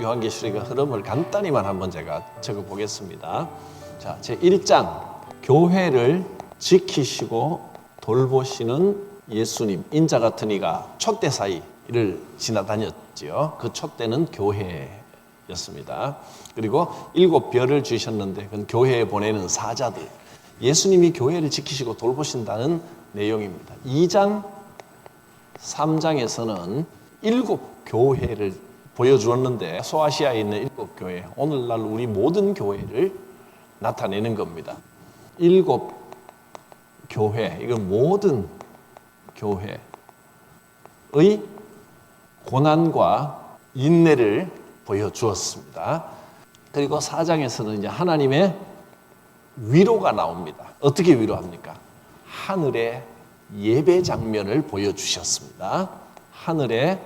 요한계시록의 흐름을 간단히만 한번 제가 적어 보겠습니다. 자, 제 1장 교회를 지키시고 돌보시는 예수님, 인자 같은 이가 촛대 사이를 지나다녔지요. 그 촛대는 교회였습니다. 그리고 7별을 주셨는데 그건 교회에 보내는 사자들, 예수님이 교회를 지키시고 돌보신다는 내용입니다. 2장, 3장에서는 7교회를 보여주었는데 소아시아에 있는 7교회, 오늘날 우리 모든 교회를 나타내는 겁니다. 7교회, 이건 모든 교회의 고난과 인내를 보여주었습니다. 그리고 4장에서는 이제 하나님의 위로가 나옵니다. 어떻게 위로합니까? 하늘의 예배 장면을 보여주셨습니다. 하늘의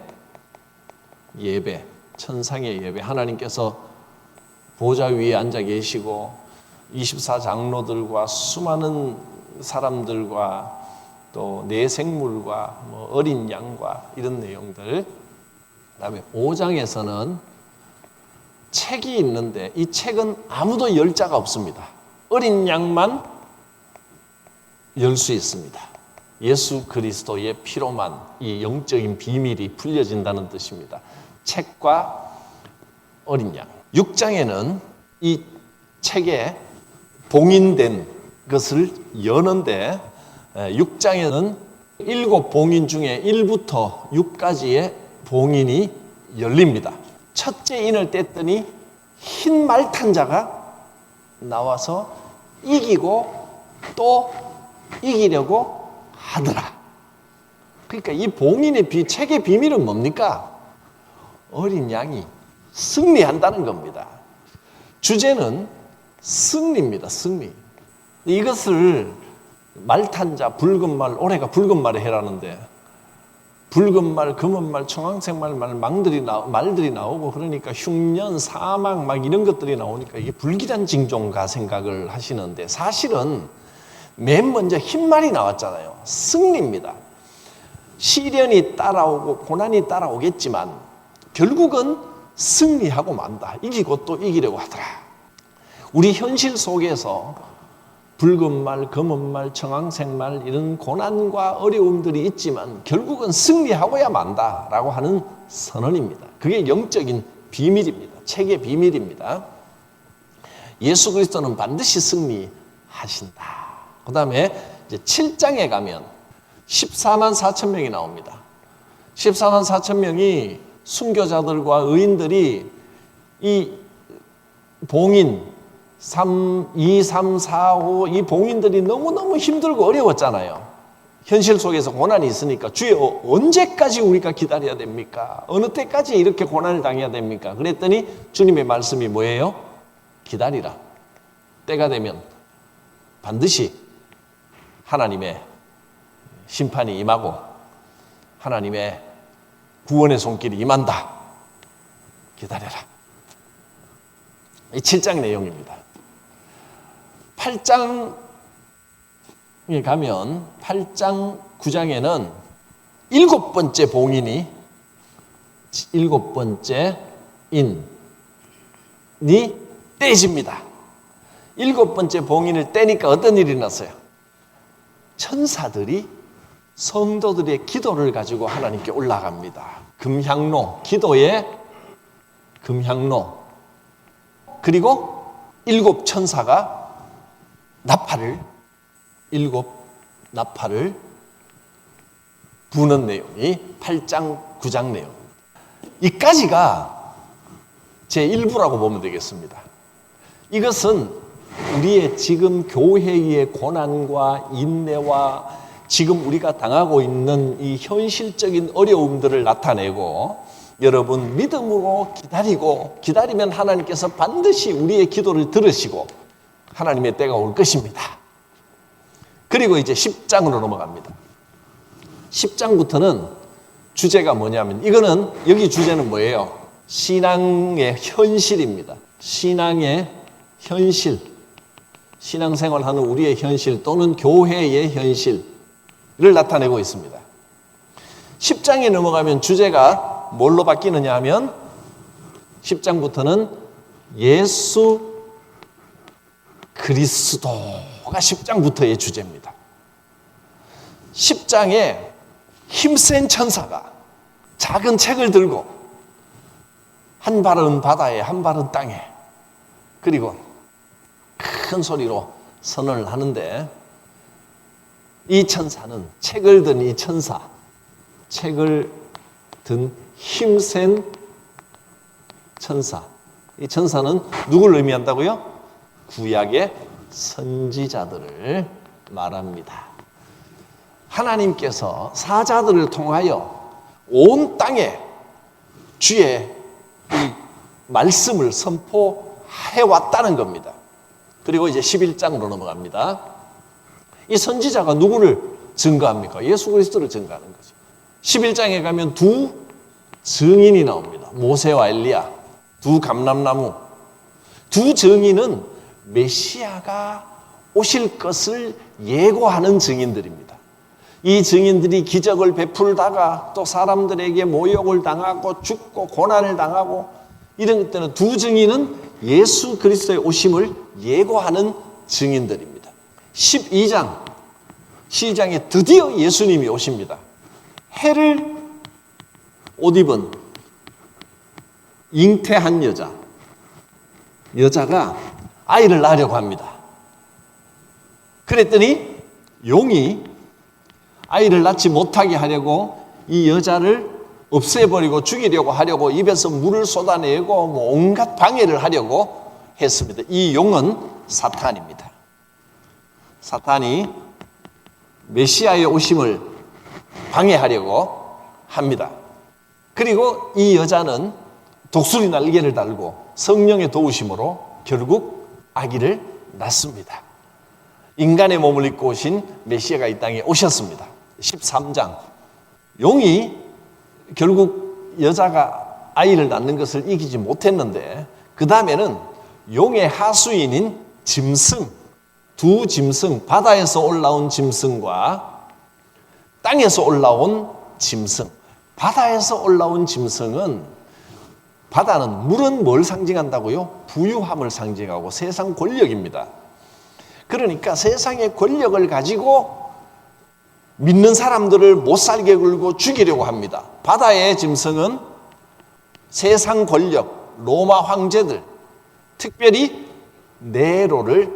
예배, 천상의 예배, 하나님께서 보좌 위에 앉아 계시고 24장로들과 수많은 사람들과 또 내생물과 어린 양과 이런 내용들. 그다음에 5장에서는 책이 있는데 이 책은 아무도 열 자가 없습니다. 어린 양만 열 수 있습니다. 예수 그리스도의 피로만 이 영적인 비밀이 풀려진다는 뜻입니다. 책과 어린 양. 6장에는 이 책에 봉인된 것을 여는데 6장에는 7봉인 중에 1부터 6까지의 봉인이 열립니다. 첫째 인을 뗐더니 흰 말 탄 자가 나와서 이기고 또 이기려고 하더라. 그러니까 이 봉인의 책의 비밀은 뭡니까? 어린 양이 승리한다는 겁니다. 주제는 승리입니다. 승리. 이것을 말탄 자, 붉은 말, 올해가 붉은 말을 해라는데 붉은 말, 검은 말, 청황색 말, 말들이 나오고 그러니까 흉년, 사망 막 이런 것들이 나오니까 이게 불길한 징조인가 생각을 하시는데 사실은 맨 먼저 흰 말이 나왔잖아요. 승리입니다. 시련이 따라오고 고난이 따라오겠지만 결국은 승리하고 만다. 이기고 또 이기려고 하더라. 우리 현실 속에서 붉은 말, 검은 말, 청황색 말 이런 고난과 어려움들이 있지만 결국은 승리하고야 만다라고 하는 선언입니다. 그게 영적인 비밀입니다. 책의 비밀입니다. 예수 그리스도는 반드시 승리하신다. 그 다음에 이제 7장에 가면 14만 4천 명이 나옵니다. 14만 4천 명이 순교자들과 의인들이 이 봉인 2, 3, 4, 5 이 봉인들이 너무너무 힘들고 어려웠잖아요. 현실 속에서 고난이 있으니까 주여 언제까지 우리가 기다려야 됩니까? 어느 때까지 이렇게 고난을 당해야 됩니까? 그랬더니 주님의 말씀이 뭐예요? 기다리라. 때가 되면 반드시 하나님의 심판이 임하고 하나님의 구원의 손길이 임한다. 기다려라. 이 7장 내용입니다. 8장에 가면 8장 9장에는 7번째 봉인이 7번째 인이 떼집니다. 7번째 봉인을 떼니까 어떤 일이 났어요? 천사들이 성도들의 기도를 가지고 하나님께 올라갑니다. 금향로, 기도의 금향로. 그리고 7 천사가 일곱 나팔을 부는 내용이 8장 9장 내용입니다. 이까지가 제1부라고 보면 되겠습니다. 이것은 우리의 지금 교회의 고난과 인내와 지금 우리가 당하고 있는 이 현실적인 어려움들을 나타내고 여러분 믿음으로 기다리면 하나님께서 반드시 우리의 기도를 들으시고 하나님의 때가 올 것입니다. 그리고 이제 10장으로 넘어갑니다. 10장부터는 주제가 뭐냐면 이거는 여기 주제는 뭐예요? 신앙의 현실입니다. 신앙의 현실. 신앙생활하는 우리의 현실 또는 교회의 현실을 나타내고 있습니다. 10장에 넘어가면 주제가 뭘로 바뀌느냐 하면 10장부터는 예수 그리스도가 10장부터의 주제입니다. 10장에 힘센 천사가 작은 책을 들고 한 발은 바다에 한 발은 땅에 그리고 큰 소리로 선언을 하는데 이 천사는 책을 든 이 천사, 책을 든 힘센 천사, 이 천사는 누구를 의미한다고요? 구약의 선지자들을 말합니다. 하나님께서 사자들을 통하여 온 땅에 주의 이 말씀을 선포해 왔다는 겁니다. 그리고 이제 11장으로 넘어갑니다. 이 선지자가 누구를 증거합니까? 예수 그리스도를 증거하는 거죠. 11장에 가면 두 증인이 나옵니다. 모세와 엘리야, 두 감람나무. 두 증인은 메시아가 오실 것을 예고하는 증인들입니다. 이 증인들이 기적을 베풀다가 또 사람들에게 모욕을 당하고 죽고 고난을 당하고 이런 때는 두 증인은 예수 그리스도의 오심을 예고하는 증인들입니다. 12장, 12장에 드디어 예수님이 오십니다. 해를 옷 입은 잉태한 여자가 아이를 낳으려고 합니다. 그랬더니 용이 아이를 낳지 못하게 하려고 이 여자를 없애버리고 죽이려고 하려고 입에서 물을 쏟아내고 온갖 방해를 하려고 했습니다. 이 용은 사탄입니다. 사탄이 메시아의 오심을 방해하려고 합니다. 그리고 이 여자는 독수리 날개를 달고 성령의 도우심으로 결국 아기를 낳습니다. 인간의 몸을 입고 오신 메시아가 이 땅에 오셨습니다. 13장, 용이 결국 여자가 아이를 낳는 것을 이기지 못했는데 그 다음에는 용의 하수인인 짐승, 두 짐승, 바다에서 올라온 짐승과 땅에서 올라온 짐승. 바다에서 올라온 짐승은, 바다는 물은 뭘 상징한다고요? 부유함을 상징하고 세상 권력입니다. 그러니까 세상의 권력을 가지고 믿는 사람들을 못 살게 굴고 죽이려고 합니다. 바다의 짐승은 세상 권력, 로마 황제들, 특별히 네로를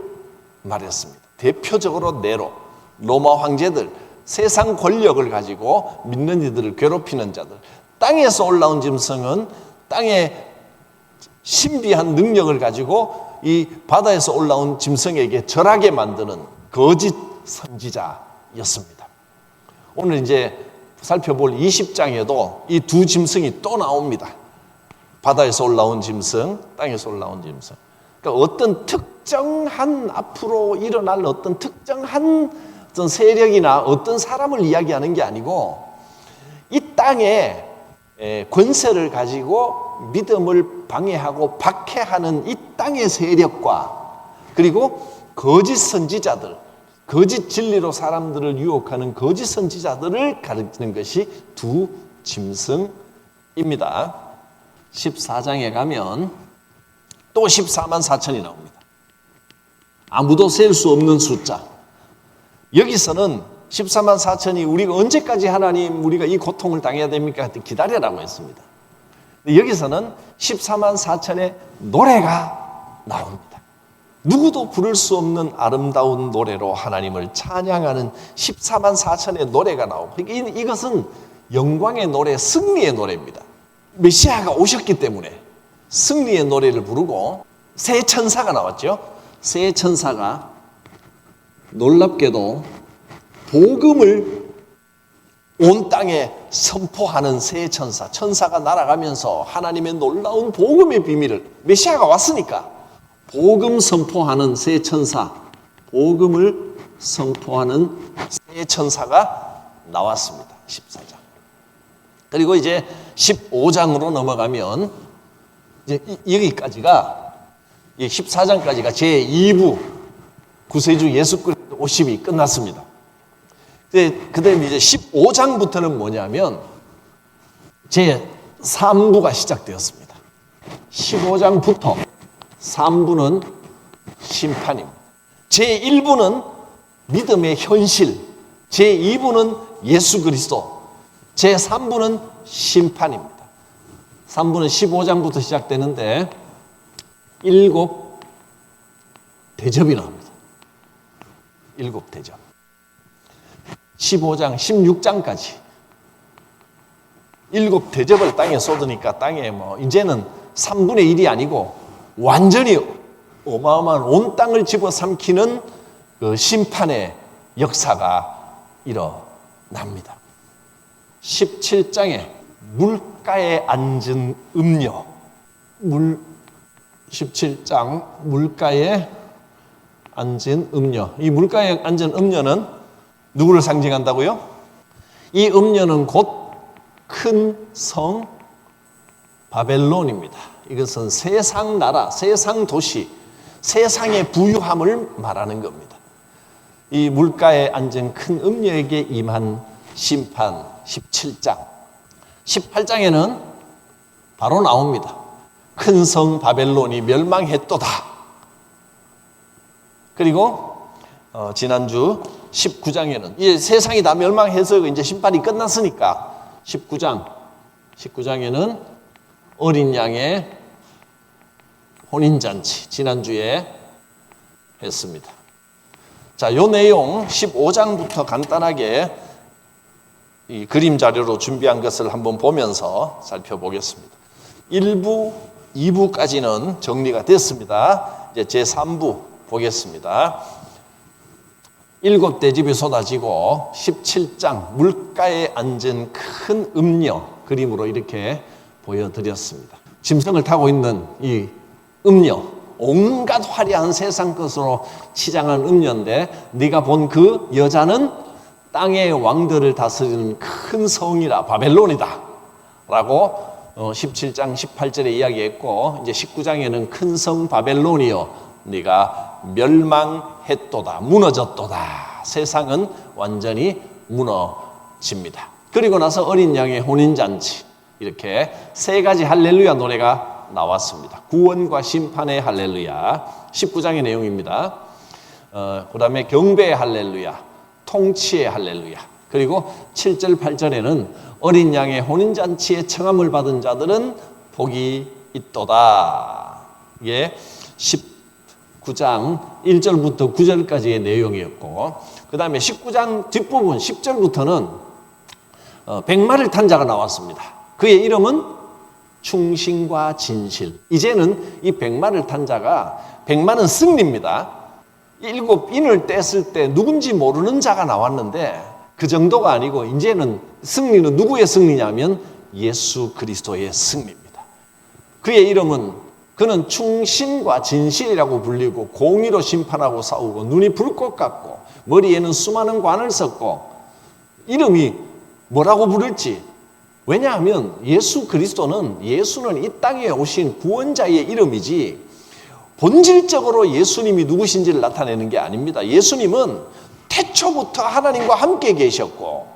말했습니다. 대표적으로 네로, 로마 황제들, 세상 권력을 가지고 믿는 이들을 괴롭히는 자들. 땅에서 올라온 짐승은 땅의 신비한 능력을 가지고 이 바다에서 올라온 짐승에게 절하게 만드는 거짓 선지자였습니다. 오늘 이제 살펴볼 20장에도 이 두 짐승이 또 나옵니다. 바다에서 올라온 짐승, 땅에서 올라온 짐승. 그러니까 어떤 특정한 앞으로 일어날 어떤 특정한 어떤 세력이나 어떤 사람을 이야기하는 게 아니고 이 땅에 권세를 가지고 믿음을 방해하고 박해하는 이 땅의 세력과 그리고 거짓 선지자들, 거짓 진리로 사람들을 유혹하는 거짓 선지자들을 가르치는 것이 두 짐승입니다. 14장에 가면 또 14만 4천이 나옵니다. 아무도 셀 수 없는 숫자. 여기서는 14만 4천이 우리가 언제까지 하나님 우리가 이 고통을 당해야 됩니까? 기다려라고 했습니다. 여기서는 14만 4천의 노래가 나옵니다. 누구도 부를 수 없는 아름다운 노래로 하나님을 찬양하는 14만 4천의 노래가 나오고 이것은 영광의 노래, 승리의 노래입니다. 메시아가 오셨기 때문에 승리의 노래를 부르고 새 천사가 나왔죠. 새 천사가 놀랍게도 복음을 온 땅에 선포하는 새 천사, 천사가 날아가면서 하나님의 놀라운 복음의 비밀을, 메시아가 왔으니까 복음 선포하는 새 천사, 복음을 선포하는 새 천사가 나왔습니다. 14장. 그리고 이제 15장으로 넘어가면 이제 여기까지가 14장까지가 제2부 구세주 예수 그리스도 오심이 끝났습니다. 그다음에 이제 15장부터는 뭐냐면 제3부가 시작되었습니다. 15장부터 3부는 심판입니다. 제1부는 믿음의 현실, 제2부는 예수 그리스도, 제3부는 심판입니다. 3부는 15장부터 시작되는데 7 대접이 나옵니다. 7 대접. 15장, 16장까지 7 대접을 땅에 쏟으니까 땅에 이제는 3분의 1이 아니고 완전히 어마어마한 온 땅을 집어삼키는 그 심판의 역사가 일어납니다. 17장에 물가에 앉은 음녀, 17장 물가에 앉은 음녀. 이 물가에 앉은 음녀는 누구를 상징한다고요? 이 음녀는 곧 큰 성 바벨론입니다. 이것은 세상 나라, 세상 도시, 세상의 부유함을 말하는 겁니다. 이 물가에 앉은 큰 음녀에게 임한 심판 17장. 18장에는 바로 나옵니다. 큰 성 바벨론이 멸망했도다. 그리고 지난주 19장에는 이제 세상이 다 멸망해서 이제 심판이 끝났으니까 19장에는 어린 양의 혼인잔치 지난주에 했습니다. 자, 요 내용 15장부터 간단하게 이 그림 자료로 준비한 것을 한번 보면서 살펴보겠습니다. 1부, 2부까지는 정리가 됐습니다. 이제 제3부 보겠습니다. 7 대접이 쏟아지고 17장 물가에 앉은 큰 음녀 그림으로 이렇게 보여드렸습니다. 짐승을 타고 있는 이 음녀, 온갖 화려한 세상 것으로 치장한 음녀인데 네가 본 그 여자는 땅의 왕들을 다스리는 큰 성이라 바벨론이다 라고 17장 18절에 이야기했고 이제 19장에는 큰 성 바벨론이여 네가 멸망했도다, 무너졌도다. 세상은 완전히 무너집니다. 그리고 나서 어린 양의 혼인잔치 이렇게 3가지 할렐루야 노래가 나왔습니다. 구원과 심판의 할렐루야 19장의 내용입니다. 그 다음에 경배의 할렐루야, 통치의 할렐루야. 그리고 7절 8절에는 어린 양의 혼인잔치에 청함을 받은 자들은 복이 있도다. 이게 19장 1절부터 9절까지의 내용이었고 그 다음에 19장 뒷부분 10절부터는 백마를 탄 자가 나왔습니다. 그의 이름은 충신과 진실. 이제는 이 백마를 탄 자가, 백마는 승리입니다. 7 인을 뗐을 때 누군지 모르는 자가 나왔는데 그 정도가 아니고 이제는 승리는 누구의 승리냐면 예수 그리스도의 승리입니다. 그의 이름은 그는 충신과 진실이라고 불리고 공의로 심판하고 싸우고 눈이 불꽃 같고 머리에는 수많은 관을 썼고 이름이 뭐라고 부를지. 왜냐하면 예수는 이 땅에 오신 구원자의 이름이지 본질적으로 예수님이 누구신지를 나타내는 게 아닙니다. 예수님은 태초부터 하나님과 함께 계셨고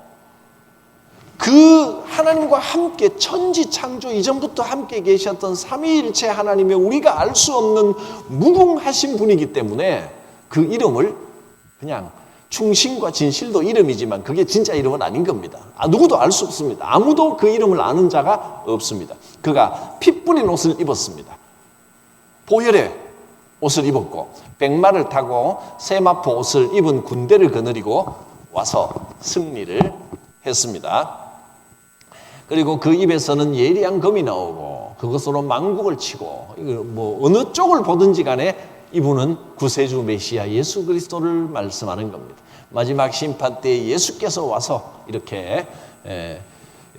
그 하나님과 함께 천지 창조 이전부터 함께 계셨던 삼위일체 하나님의 우리가 알 수 없는 무궁하신 분이기 때문에 그 이름을 그냥 충신과 진실도 이름이지만 그게 진짜 이름은 아닌 겁니다. 누구도 알 수 없습니다. 아무도 그 이름을 아는 자가 없습니다. 그가 피 뿌린 옷을 입었습니다. 보혈의 옷을 입었고 백마를 타고 세마포 옷을 입은 군대를 거느리고 와서 승리를 했습니다. 그리고 그 입에서는 예리한 검이 나오고 그것으로 망국을 치고 어느 쪽을 보든지 간에 이분은 구세주 메시아 예수 그리스도를 말씀하는 겁니다. 마지막 심판 때 예수께서 와서 이렇게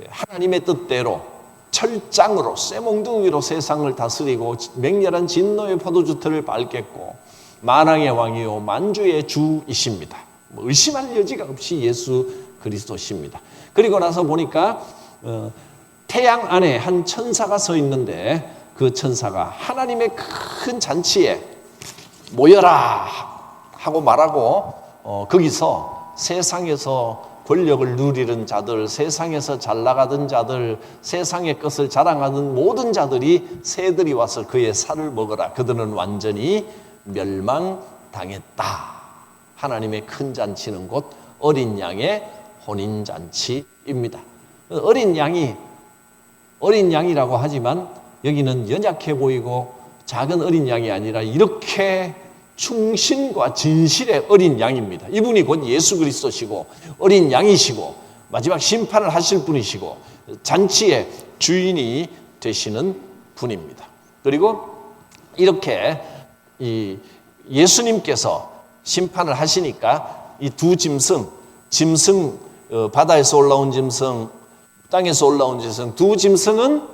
하나님의 뜻대로 철장으로 쇠몽둥이로 세상을 다스리고 맹렬한 진노의 포도주틀을 밟겠고 만왕의 왕이요 만주의 주이십니다. 의심할 여지가 없이 예수 그리스도십니다. 그리고 나서 보니까 태양 안에 한 천사가 서 있는데 그 천사가 하나님의 큰 잔치에 모여라 하고 말하고 거기서 세상에서 권력을 누리는 자들, 세상에서 잘 나가던 자들, 세상의 것을 자랑하는 모든 자들이 새들이 와서 그의 살을 먹어라. 그들은 완전히 멸망당했다. 하나님의 큰 잔치는 곧 어린 양의 혼인잔치입니다. 어린 양이라고 하지만 여기는 연약해 보이고 작은 어린 양이 아니라 이렇게 충신과 진실의 어린 양입니다. 이분이 곧 예수 그리스도시고 어린 양이시고 마지막 심판을 하실 분이시고 잔치의 주인이 되시는 분입니다. 그리고 이렇게 이 예수님께서 심판을 하시니까 이 두 짐승 바다에서 올라온 짐승, 땅에서 올라온 짐승, 두 짐승은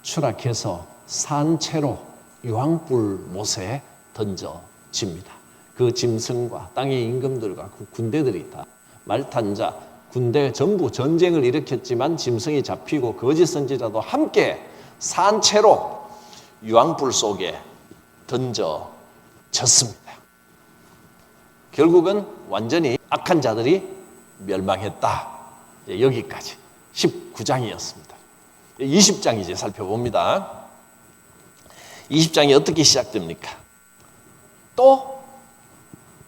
추락해서 산채로 유황불 못에 던져집니다. 그 짐승과 땅의 임금들과 그 군대들이 다 말탄 자, 군대 전부 전쟁을 일으켰지만 짐승이 잡히고 거짓 선지자도 함께 산채로 유황불 속에 던져졌습니다. 결국은 완전히 악한 자들이 멸망했다. 여기까지 19장이었습니다. 20장 이제 살펴봅니다. 20장이 어떻게 시작됩니까? 또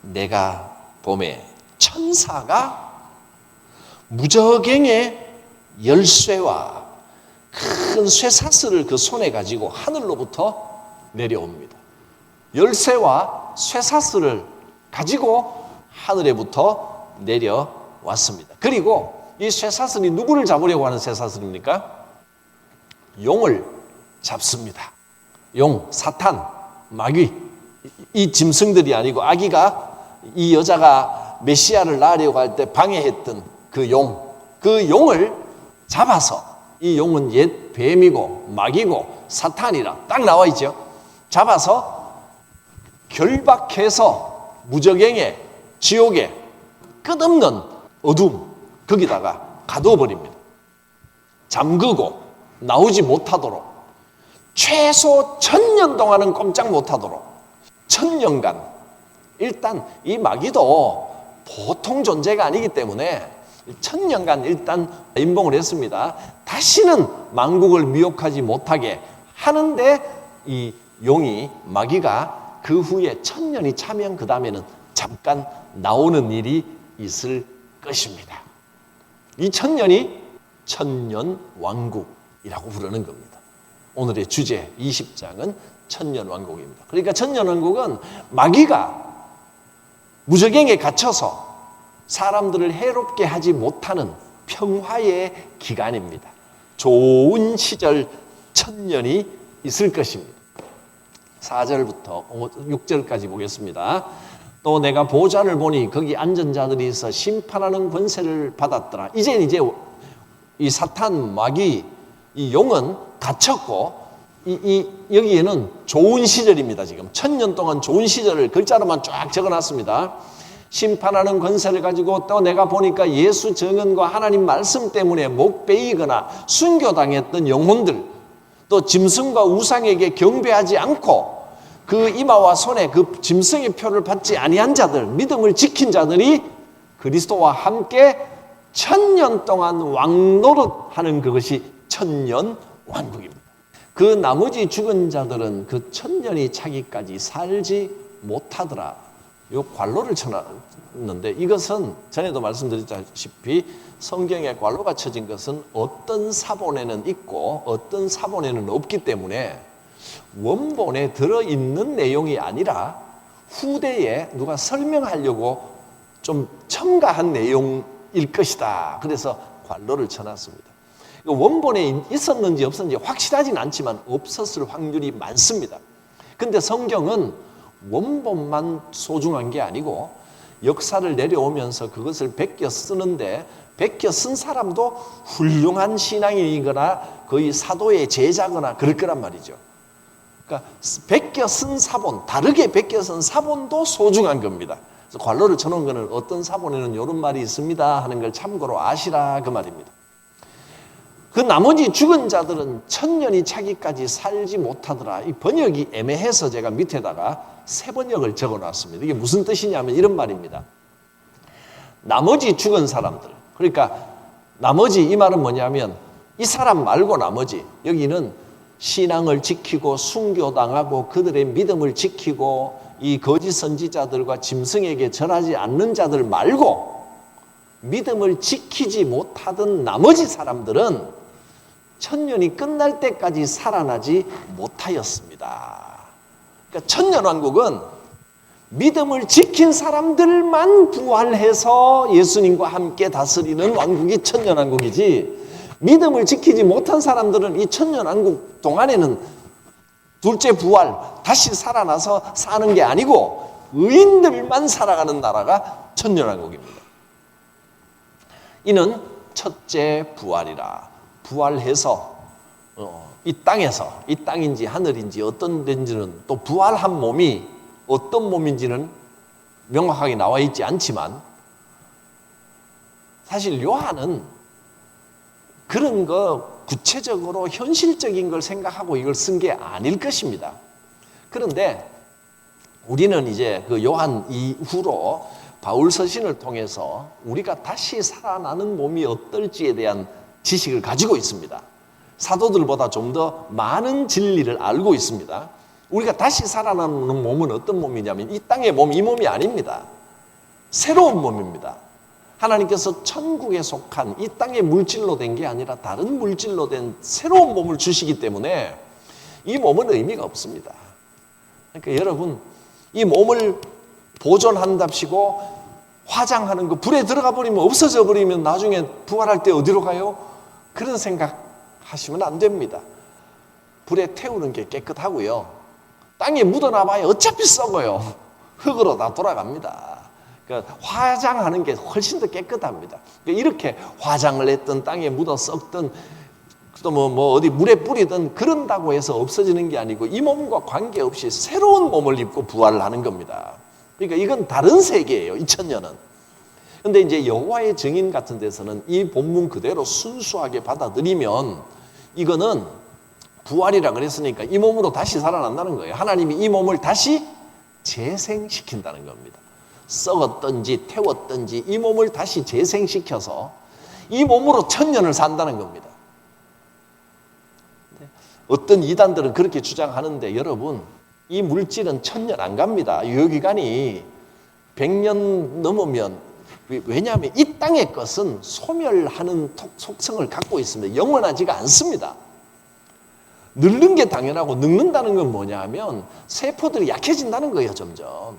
내가 봄에 천사가 무저갱의 열쇠와 큰 쇠사슬을 그 손에 가지고 하늘로부터 내려옵니다. 열쇠와 쇠사슬을 가지고 하늘에부터 내려왔습니다. 그리고 이 쇠사슬이 누구를 잡으려고 하는 쇠사슬입니까? 용을 잡습니다. 용, 사탄, 마귀, 이 짐승들이 아니고 아기가 이 여자가 메시아를 낳으려고 할 때 방해했던 그 용을 잡아서, 이 용은 옛 뱀이고 마귀고 사탄이라 딱 나와 있죠. 잡아서 결박해서 무저갱의 지옥에 끝없는 어둠, 거기다가 가둬버립니다. 잠그고 나오지 못하도록, 최소 1000년 동안은 꼼짝 못하도록 1000년간. 일단 이 마귀도 보통 존재가 아니기 때문에 1000년간 일단 임봉을 했습니다. 다시는 만국을 미혹하지 못하게 하는데, 이 용이, 마귀가 그 후에 1000년이 차면 그 다음에는 잠깐 나오는 일이 있을 것입니다. 이 1000년이 천년왕국이라고 부르는 겁니다. 오늘의 주제 20장은 천년왕국입니다. 그러니까 천년왕국은 마귀가 무저갱에 갇혀서 사람들을 해롭게 하지 못하는 평화의 기간입니다. 좋은 시절 1000년이 있을 것입니다. 4절부터 6절까지 보겠습니다. 또 내가 보좌를 보니 거기 앉은 자들이 있어 심판하는 권세를 받았더라. 이제 이 사탄, 마귀, 이 용은 갇혔고, 여기에는 좋은 시절입니다. 지금 1000년 동안 좋은 시절을 글자로만 쫙 적어놨습니다. 심판하는 권세를 가지고, 또 내가 보니까 예수 증언과 하나님 말씀 때문에 목 베이거나 순교당했던 영혼들, 또 짐승과 우상에게 경배하지 않고 그 이마와 손에 그 짐승의 표를 받지 아니한 자들, 믿음을 지킨 자들이 그리스도와 함께 1000년 동안 왕노릇하는 그것이 천년왕국입니다. 그 나머지 죽은 자들은 그 1000년이 차기까지 살지 못하더라. 요 관로를 쳐놨는데, 이것은 전에도 말씀드렸다시피 성경에 관로가 쳐진 것은 어떤 사본에는 있고 어떤 사본에는 없기 때문에 원본에 들어있는 내용이 아니라 후대에 누가 설명하려고 좀 첨가한 내용일 것이다. 그래서 관로를 쳐놨습니다. 원본에 있었는지 없었는지 확실하진 않지만 없었을 확률이 많습니다. 근데 성경은 원본만 소중한 게 아니고 역사를 내려오면서 그것을 베껴 쓰는데, 베껴 쓴 사람도 훌륭한 신앙인이거나 거의 사도의 제자거나 그럴 거란 말이죠. 그러니까 베껴 쓴 사본, 다르게 베껴 쓴 사본도 소중한 겁니다. 그래서 관로를 쳐놓은 거는 어떤 사본에는 이런 말이 있습니다 하는 걸 참고로 아시라 그 말입니다. 그 나머지 죽은 자들은 1000년이 차기까지 살지 못하더라. 이 번역이 애매해서 제가 밑에다가 새 번역을 적어놨습니다. 이게 무슨 뜻이냐면 이런 말입니다. 나머지 죽은 사람들, 그러니까 나머지 이 말은 뭐냐면 이 사람 말고 나머지 여기는 신앙을 지키고 순교당하고 그들의 믿음을 지키고 이 거짓 선지자들과 짐승에게 절하지 않는 자들 말고 믿음을 지키지 못하던 나머지 사람들은 천년이 끝날 때까지 살아나지 못하였습니다. 그러니까 천년왕국은 믿음을 지킨 사람들만 부활해서 예수님과 함께 다스리는 왕국이 천년왕국이지, 믿음을 지키지 못한 사람들은 이 천년왕국 동안에는 둘째 부활, 다시 살아나서 사는 게 아니고 의인들만 살아가는 나라가 천년왕국입니다. 이는 첫째 부활이라. 부활해서 이 땅에서, 이 땅인지 하늘인지 어떤 데인지는, 또 부활한 몸이 어떤 몸인지는 명확하게 나와 있지 않지만, 사실 요한은 그런 거 구체적으로 현실적인 걸 생각하고 이걸 쓴 게 아닐 것입니다. 그런데 우리는 이제 그 요한 이후로 바울 서신을 통해서 우리가 다시 살아나는 몸이 어떨지에 대한 지식을 가지고 있습니다. 사도들보다 좀 더 많은 진리를 알고 있습니다. 우리가 다시 살아나는 몸은 어떤 몸이냐면 이 땅의 몸, 이 몸이 아닙니다. 새로운 몸입니다. 하나님께서 천국에 속한 이 땅의 물질로 된 게 아니라 다른 물질로 된 새로운 몸을 주시기 때문에 이 몸은 의미가 없습니다. 그러니까 여러분, 이 몸을 보존한답시고 화장하는 거, 불에 들어가 버리면, 없어져 버리면 나중에 부활할 때 어디로 가요? 그런 생각 하시면 안 됩니다. 불에 태우는 게 깨끗하고요, 땅에 묻어놔봐야 어차피 썩어요. 흙으로 다 돌아갑니다. 그러니까 화장하는 게 훨씬 더 깨끗합니다. 그러니까 이렇게 화장을 했던 땅에 묻어 썩던 또 뭐 어디 물에 뿌리든 그런다고 해서 없어지는 게 아니고 이 몸과 관계없이 새로운 몸을 입고 부활을 하는 겁니다. 그러니까 이건 다른 세계예요, 2000년은. 근데 이제 여호와의 증인 같은 데서는 이 본문 그대로 순수하게 받아들이면 이거는 부활이라 그랬으니까 이 몸으로 다시 살아난다는 거예요. 하나님이 이 몸을 다시 재생시킨다는 겁니다. 썩었든지 태웠든지 이 몸을 다시 재생시켜서 이 몸으로 천년을 산다는 겁니다. 어떤 이단들은 그렇게 주장하는데 여러분, 이 물질은 천년 안 갑니다. 유효기간이 100년 넘으면, 왜냐하면 이 땅의 것은 소멸하는 속성을 갖고 있습니다. 영원하지가 않습니다. 늙는 게 당연하고, 늙는다는 건 뭐냐 하면 세포들이 약해진다는 거예요, 점점.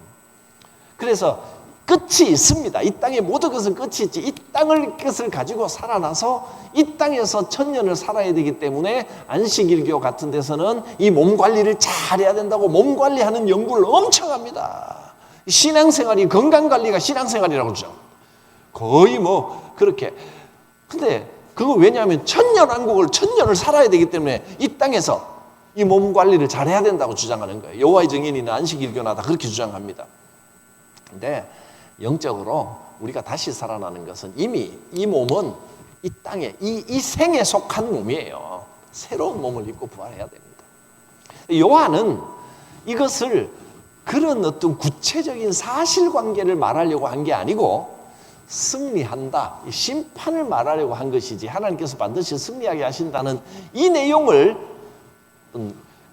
그래서 끝이 있습니다. 이 땅의 모든 것은 끝이 있지. 이 땅을 것을 가지고 살아나서 이 땅에서 천년을 살아야 되기 때문에 안식일교 같은 데서는 이 몸 관리를 잘 해야 된다고 몸 관리하는 연구를 엄청 합니다. 신앙생활이, 건강관리가 신앙생활이라고 그러죠. 거의 뭐 그렇게. 근데 그거 왜냐하면 천년왕국을, 천년을 살아야 되기 때문에 이 땅에서 이 몸 관리를 잘 해야 된다고 주장하는 거예요. 여호와의 증인이나 안식일교나 다 그렇게 주장합니다. 근데 영적으로 우리가 다시 살아나는 것은 이미 이 몸은 이 땅에, 이 생에 속한 몸이에요. 새로운 몸을 입고 부활해야 됩니다. 요한은 이것을 그런 어떤 구체적인 사실관계를 말하려고 한 게 아니고 승리한다, 심판을 말하려고 한 것이지, 하나님께서 반드시 승리하게 하신다는 이 내용을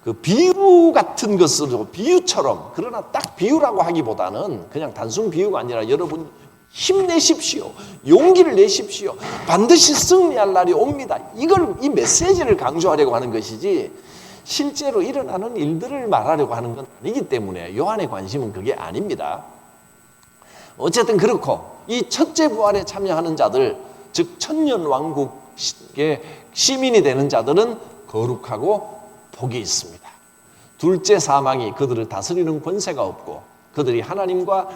그 비유 같은 것으로, 비유처럼, 그러나 딱 비유라고 하기보다는 그냥 단순 비유가 아니라 여러분 힘내십시오, 용기를 내십시오, 반드시 승리할 날이 옵니다, 이 메시지를 강조하려고 하는 것이지 실제로 일어나는 일들을 말하려고 하는 건 아니기 때문에 요한의 관심은 그게 아닙니다. 어쨌든 그렇고 이 첫째 부활에 참여하는 자들, 즉 천년왕국의 시민이 되는 자들은 거룩하고 복이 있습니다. 둘째 사망이 그들을 다스리는 권세가 없고 그들이 하나님과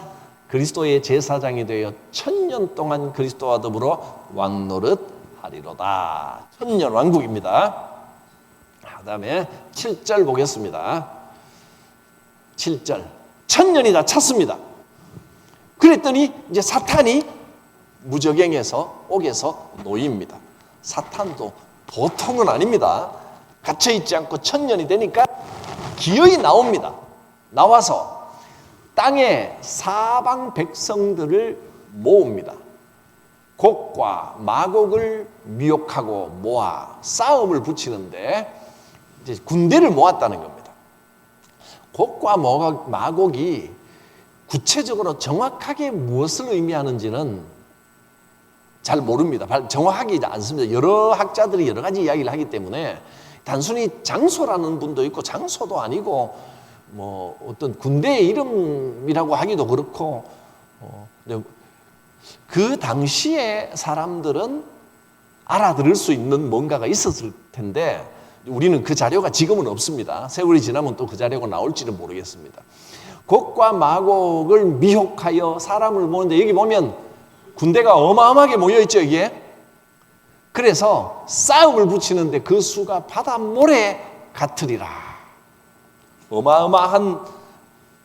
그리스도의 제사장이 되어 천년 동안 그리스도와 더불어 왕노릇 하리로다. 천년 왕국입니다. 그 다음에 7절 보겠습니다. 7절. 천년이 다 찼습니다. 그랬더니 이제 사탄이 무저갱에서, 옥에서 놓입니다. 사탄도 보통은 아닙니다. 갇혀있지 않고 천년이 되니까 기어이 나옵니다. 나와서 땅의 사방 백성들을 모읍니다. 곡과 마곡을 미혹하고 모아 싸움을 붙이는데 이제 군대를 모았다는 겁니다. 곡과 마곡이 구체적으로 정확하게 무엇을 의미하는지는 잘 모릅니다. 정확하지 않습니다. 여러 학자들이 여러 가지 이야기를 하기 때문에 단순히 장소라는 분도 있고 장소도 아니고 뭐 어떤 군대의 이름이라고 하기도 그렇고 그 당시에 사람들은 알아들을 수 있는 뭔가가 있었을 텐데 우리는 그 자료가 지금은 없습니다. 세월이 지나면 또 그 자료가 나올지는 모르겠습니다. 곡과 마곡을 미혹하여 사람을 모으는데 여기 보면 군대가 어마어마하게 모여있죠, 이게. 그래서 싸움을 붙이는데 그 수가 바닷모래 같으리라. 어마어마한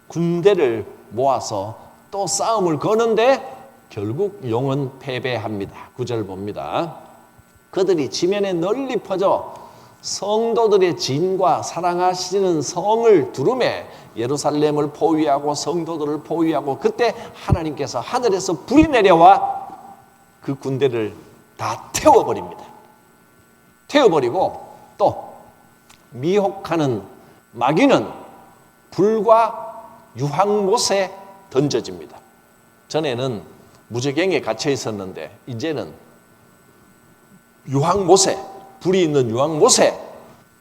군대를 모아서 또 싸움을 거는데 결국 용은 패배합니다. 9절 봅니다. 그들이 지면에 널리 퍼져 성도들의 진과 사랑하시는 성을 두루매 예루살렘을 포위하고 성도들을 포위하고 그때 하나님께서 하늘에서 불이 내려와 그 군대를 다 태워버립니다. 태워버리고 또 미혹하는 마귀는 불과 유황못에 던져집니다. 전에는 무저갱에 갇혀 있었는데 이제는 유황못에, 불이 있는 유황못에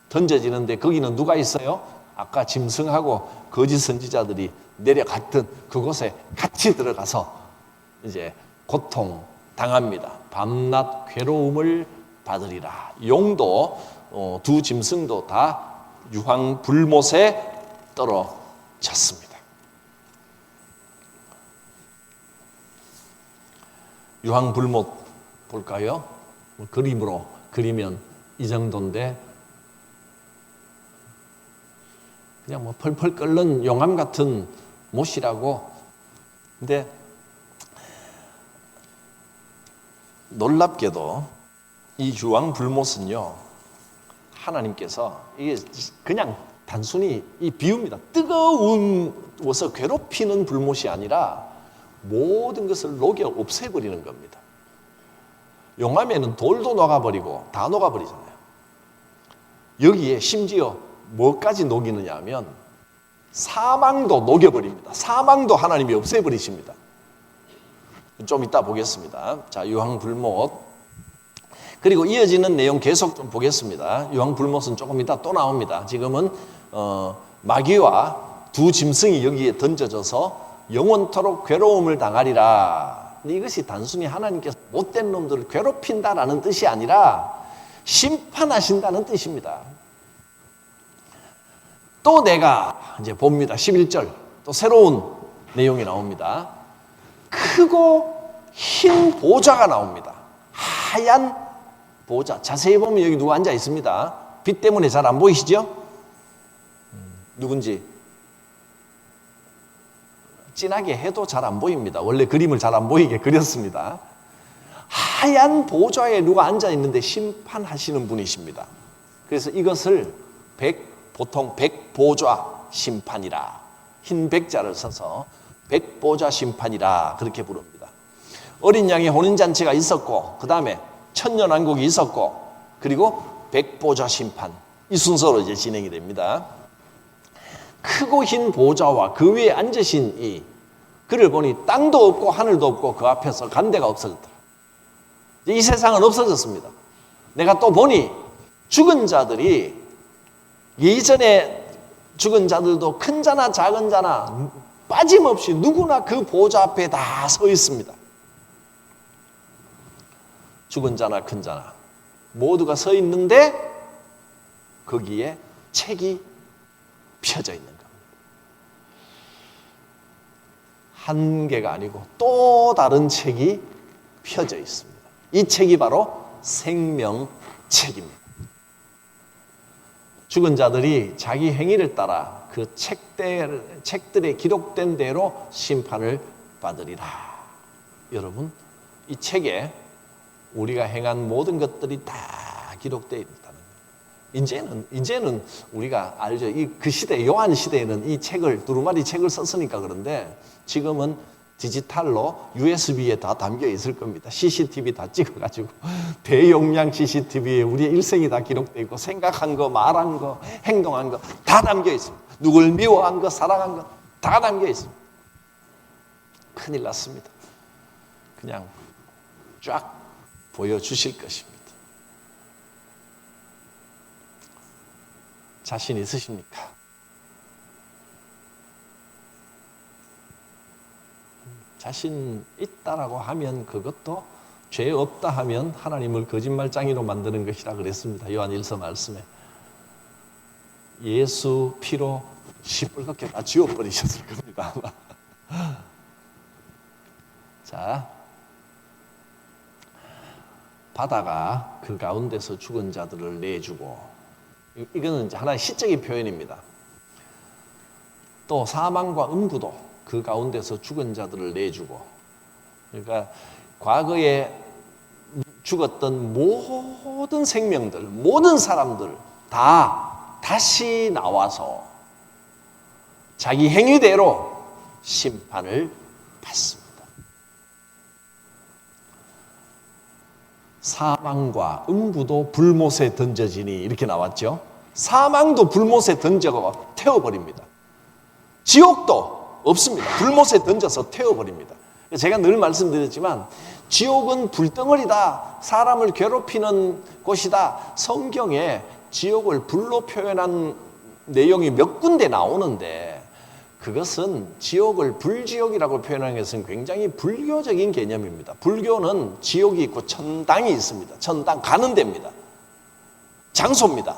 던져지는데 거기는 누가 있어요? 아까 짐승하고 거짓 선지자들이 내려갔던 그곳에 같이 들어가서 이제 고통 당합니다. 밤낮 괴로움을 받으리라. 용도 두 짐승도 다 유황 불못에 떨어졌습니다. 유황 불못 볼까요? 그림으로 그리면 이 정도인데 그냥 뭐 펄펄 끓는 용암 같은 못이라고. 근데 놀랍게도 이 유황 불못은요, 하나님께서 이게 그냥 단순히 이 비유입니다. 뜨거워서 괴롭히는 불못이 아니라 모든 것을 녹여 없애버리는 겁니다. 용암에는 돌도 녹아버리고 다 녹아버리잖아요. 여기에 심지어 뭐까지 녹이느냐 하면 사망도 녹여버립니다. 사망도 하나님이 없애버리십니다. 좀 이따 보겠습니다. 자, 유황불못. 그리고 이어지는 내용 계속 좀 보겠습니다. 유황불못은 조금 이따 또 나옵니다. 지금은 마귀와 두 짐승이 여기에 던져져서 영원토록 괴로움을 당하리라. 이것이 단순히 하나님께서 못된 놈들을 괴롭힌다라는 뜻이 아니라 심판하신다는 뜻입니다. 또 내가 이제 봅니다. 11절 또 새로운 내용이 나옵니다. 크고 흰 보좌가 나옵니다. 하얀 보좌. 자세히 보면 여기 누가 앉아 있습니다. 빛 때문에 잘 안 보이시죠? 누군지 진하게 해도 잘 안 보입니다. 원래 그림을 잘 안 보이게 그렸습니다. 하얀 보좌에 누가 앉아 있는데 심판하시는 분이십니다. 그래서 이것을 보통 백보좌 심판이라, 흰 백자를 써서 백보좌 심판이라 그렇게 부릅니다. 어린 양의 혼인잔치가 있었고 그 다음에 천년왕국이 있었고 그리고 백보좌 심판, 이 순서로 이제 진행이 됩니다. 크고 흰 보좌와 그 위에 앉으신 이 그를 보니 땅도 없고 하늘도 없고 그 앞에서 간데가 없어졌더라. 이 세상은 없어졌습니다. 내가 또 보니 죽은 자들이 예전에 죽은 자들도 큰 자나 작은 자나 빠짐없이 누구나 그 보좌 앞에 다 서 있습니다. 죽은 자나 큰 자나 모두가 서 있는데 거기에 책이 펴져 있는 겁니다. 한 개가 아니고 또 다른 책이 펴져 있습니다. 이 책이 바로 생명책입니다. 죽은 자들이 자기 행위를 따라 그 책들에 기록된 대로 심판을 받으리라. 여러분, 이 책에 우리가 행한 모든 것들이 다 기록되어 있다는 거예요. 이제는 우리가 알죠. 그 시대, 요한 시대에는 이 책을, 두루마리 책을 썼으니까 그런데 지금은 디지털로 USB에 다 담겨 있을 겁니다. CCTV 다 찍어가지고 대용량 CCTV에 우리의 일생이 다 기록되어 있고 생각한 거, 말한 거, 행동한 거 다 담겨 있습니다. 누굴 미워한 거, 사랑한 거 다 담겨 있습니다. 큰일 났습니다. 그냥 쫙 보여주실 것입니다. 자신 있으십니까? 자신 있다라고 하면 그것도 죄 없다 하면 하나님을 거짓말장이로 만드는 것이라 그랬습니다. 요한 1서 말씀에. 예수 피로 시뻘겋게 다 지워버리셨을 겁니다. 아마. 자, 바다가 그 가운데서 죽은 자들을 내주고, 이거는 이제 하나의 시적인 표현입니다. 또 사망과 음부도 그 가운데서 죽은 자들을 내주고, 그러니까 과거에 죽었던 모든 생명들, 모든 사람들 다 다시 나와서 자기 행위대로 심판을 받습니다. 사망과 음부도 불못에 던져지니 이렇게 나왔죠. 사망도 불못에 던져가 태워버립니다. 지옥도 없습니다. 불못에 던져서 태워버립니다. 제가 늘 말씀드렸지만 지옥은 불덩어리다, 사람을 괴롭히는 곳이다. 성경에 지옥을 불로 표현한 내용이 몇 군데 나오는데 그것은 지옥을 불지옥이라고 표현하는 것은 굉장히 불교적인 개념입니다. 불교는 지옥이 있고 천당이 있습니다. 천당 가는 데입니다. 장소입니다.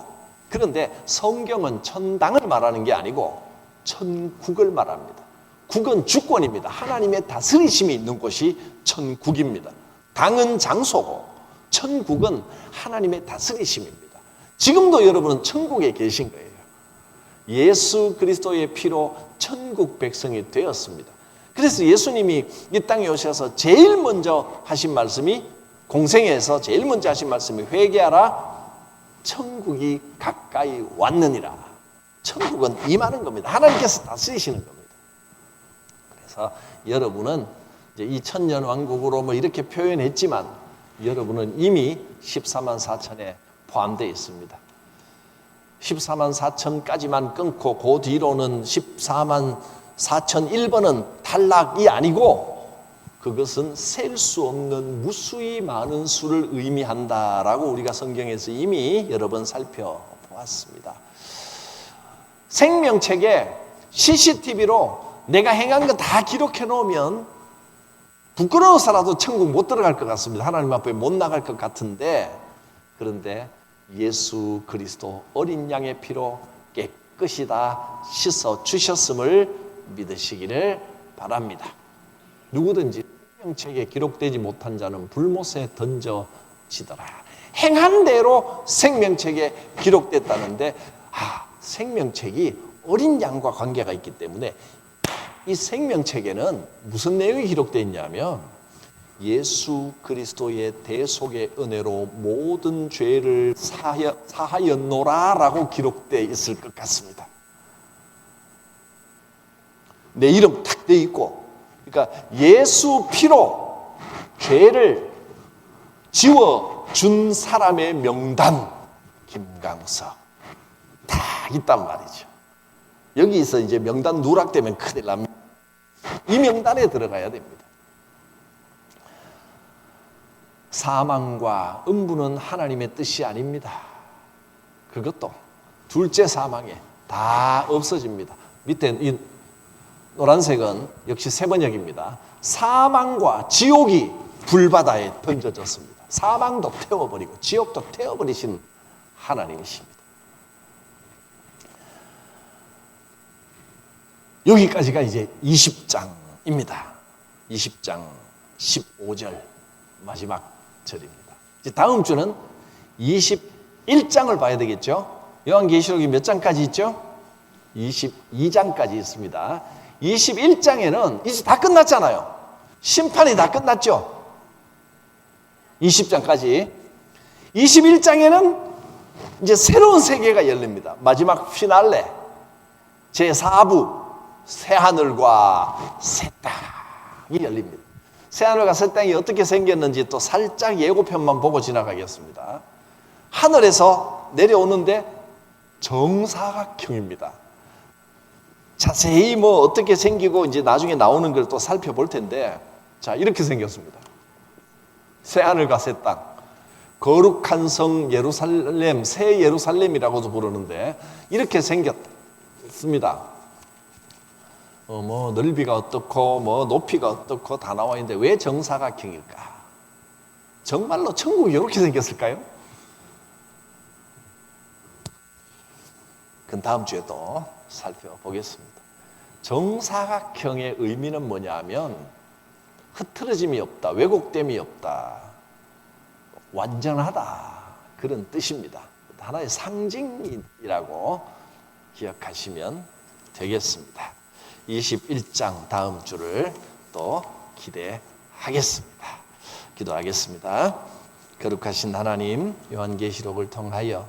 그런데 성경은 천당을 말하는 게 아니고 천국을 말합니다. 국은 주권입니다. 하나님의 다스리심이 있는 곳이 천국입니다. 당은 장소고 천국은 하나님의 다스리심입니다. 지금도 여러분은 천국에 계신 거예요. 예수 그리스도의 피로 천국 백성이 되었습니다. 그래서 예수님이 이 땅에 오셔서 제일 먼저 하신 말씀이, 공생에서 제일 먼저 하신 말씀이 회개하라, 천국이 가까이 왔느니라. 천국은 임하는 겁니다. 하나님께서 다스리시는 겁니다. 그래서 여러분은 이제 이 천년 왕국으로 뭐 이렇게 표현했지만 여러분은 이미 14만 4천에 포함되어 있습니다. 14만 4천까지만 끊고 그 뒤로는 14만 4천 1번은 탈락이 아니고 그것은 셀 수 없는 무수히 많은 수를 의미한다라고 우리가 성경에서 이미 여러 번 살펴보았습니다. 생명책에 CCTV로 내가 행한 거 다 기록해 놓으면 부끄러워서라도 천국 못 들어갈 것 같습니다. 하나님 앞에 못 나갈 것 같은데, 그런데 예수 그리스도 어린 양의 피로 깨끗이 다 씻어 주셨음을 믿으시기를 바랍니다. 누구든지 생명책에 기록되지 못한 자는 불못에 던져지더라. 행한 대로 생명책에 기록됐다는데 생명책이 어린 양과 관계가 있기 때문에 이 생명책에는 무슨 내용이 기록되어 있냐면 예수 그리스도의 대속의 은혜로 모든 죄를 사하였노라라고 기록되어 있을 것 같습니다. 내 이름 탁 되어 있고, 그러니까 예수 피로 죄를 지워준 사람의 명단, 김강석 다 있단 말이죠. 여기서 이제 명단 누락되면 큰일 납니다. 이 명단에 들어가야 됩니다. 사망과 음부는 하나님의 뜻이 아닙니다. 그것도 둘째 사망에 다 없어집니다. 밑에 이 노란색은 역시 세번역입니다. 사망과 지옥이 불바다에 던져졌습니다. 사망도 태워버리고 지옥도 태워버리신 하나님이십니다. 여기까지가 이제 20장입니다. 20장 15절 마지막 절입니다. 이제 다음 주는 21장을 봐야 되겠죠. 요한계시록이 몇 장까지 있죠? 22장까지 있습니다. 21장에는 이제 다 끝났잖아요. 심판이 다 끝났죠. 20장까지. 21장에는 이제 새로운 세계가 열립니다. 마지막 피날레 제4부 새하늘과 새 땅 빵이 열립니다. 새하늘과 새 땅이 어떻게 생겼는지 또 살짝 예고편만 보고 지나가겠습니다. 하늘에서 내려오는데 정사각형입니다. 자세히 뭐 어떻게 생기고 이제 나중에 나오는 걸 또 살펴볼 텐데, 자, 이렇게 생겼습니다. 새하늘과 새 땅, 거룩한 성 예루살렘, 새 예루살렘이라고도 부르는데 이렇게 생겼습니다. 뭐 넓이가 어떻고 뭐 높이가 어떻고 다 나와 있는데 왜 정사각형일까? 정말로 천국이 이렇게 생겼을까요? 그건 다음 주에 또 살펴보겠습니다. 정사각형의 의미는 뭐냐 하면 흐트러짐이 없다, 왜곡됨이 없다, 완전하다, 그런 뜻입니다. 하나의 상징이라고 기억하시면 되겠습니다. 21장 다음 주를 또 기대하겠습니다. 기도하겠습니다. 거룩하신 하나님, 요한계시록을 통하여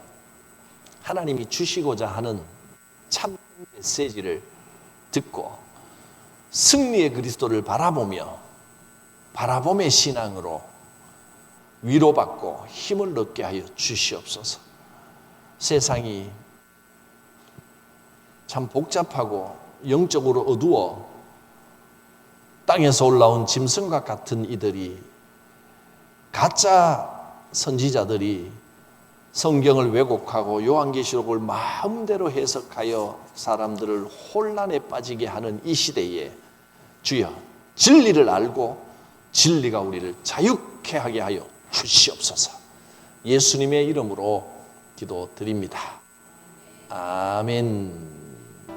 하나님이 주시고자 하는 참 메시지를 듣고 승리의 그리스도를 바라봄의 신앙으로 위로받고 힘을 얻게 하여 주시옵소서. 세상이 참 복잡하고 영적으로 어두워 땅에서 올라온 짐승과 같은 이들이, 가짜 선지자들이 성경을 왜곡하고 요한계시록을 마음대로 해석하여 사람들을 혼란에 빠지게 하는 이 시대에 주여 진리를 알고 진리가 우리를 자유케 하게 하여 주시옵소서. 예수님의 이름으로 기도드립니다. 아멘.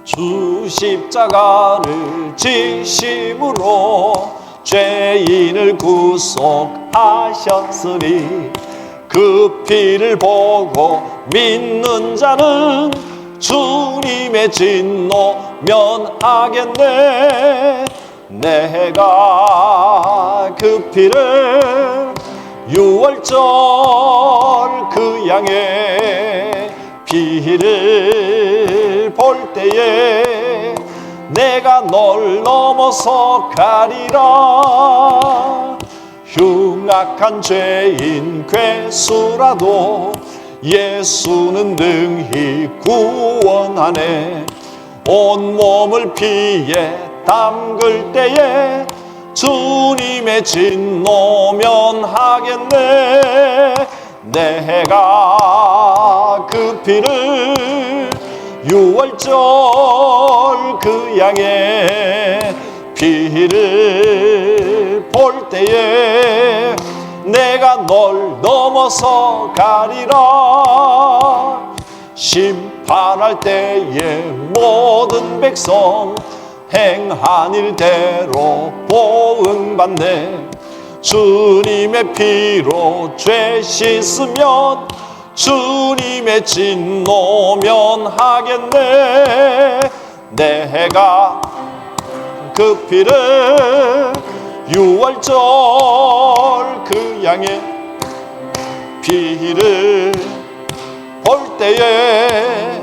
주 십자가를 지심으로 죄인을 구속하셨으니 그 피를 보고 믿는 자는 주님의 진노 면하겠네. 내가 그 피를 유월절 그 양의 피를 볼 때에 내가 널 넘어서 가리라. 흉악한 죄인 괴수라도 예수는 능히 구원하네. 온몸을 피에 담글 때에 주님의 진노 면하겠네. 내가 그 피를 유월절 그 양의 피를 볼 때에 내가 널 넘어서 가리라. 심판할 때에 모든 백성 행한 일대로 보응받네. 주님의 피로 죄 씻으면 주님의 진노 면하겠네. 내가 그 피를 유월절 그 양의 피를 볼 때에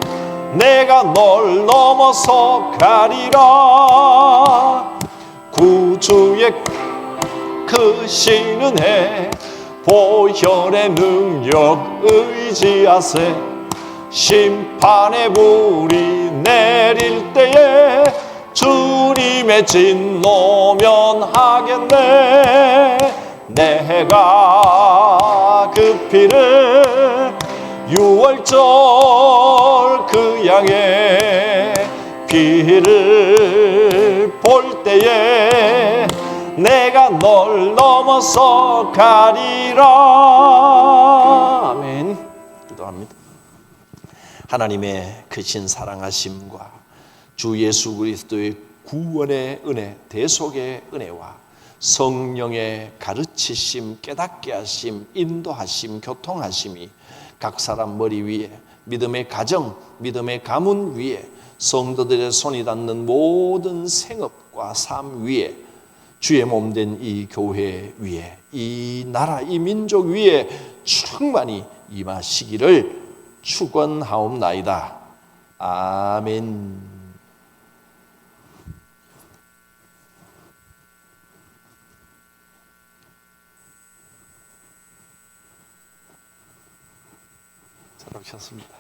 내가 널 넘어서 가리라. 구주의 크신 은혜 보혈의 능력 의지하세. 심판의 불이 내릴 때에 주님의 진노 면하겠네. 내가 그 피를 유월절 그 양의 피를 볼 때에 내가 널 넘어서 가리라. 아멘. 기도합니다. 하나님의 크신 사랑하심과 주 예수 그리스도의 구원의 은혜, 대속의 은혜와 성령의 가르치심, 깨닫게 하심, 인도하심, 교통하심이 각 사람 머리 위에, 믿음의 가정, 믿음의 가문 위에, 성도들의 손이 닿는 모든 생업과 삶 위에, 주의 몸된 이 교회 위에, 이 나라, 이 민족 위에 충만히 임하시기를 축원하옵나이다. 아멘. 오셨습니다.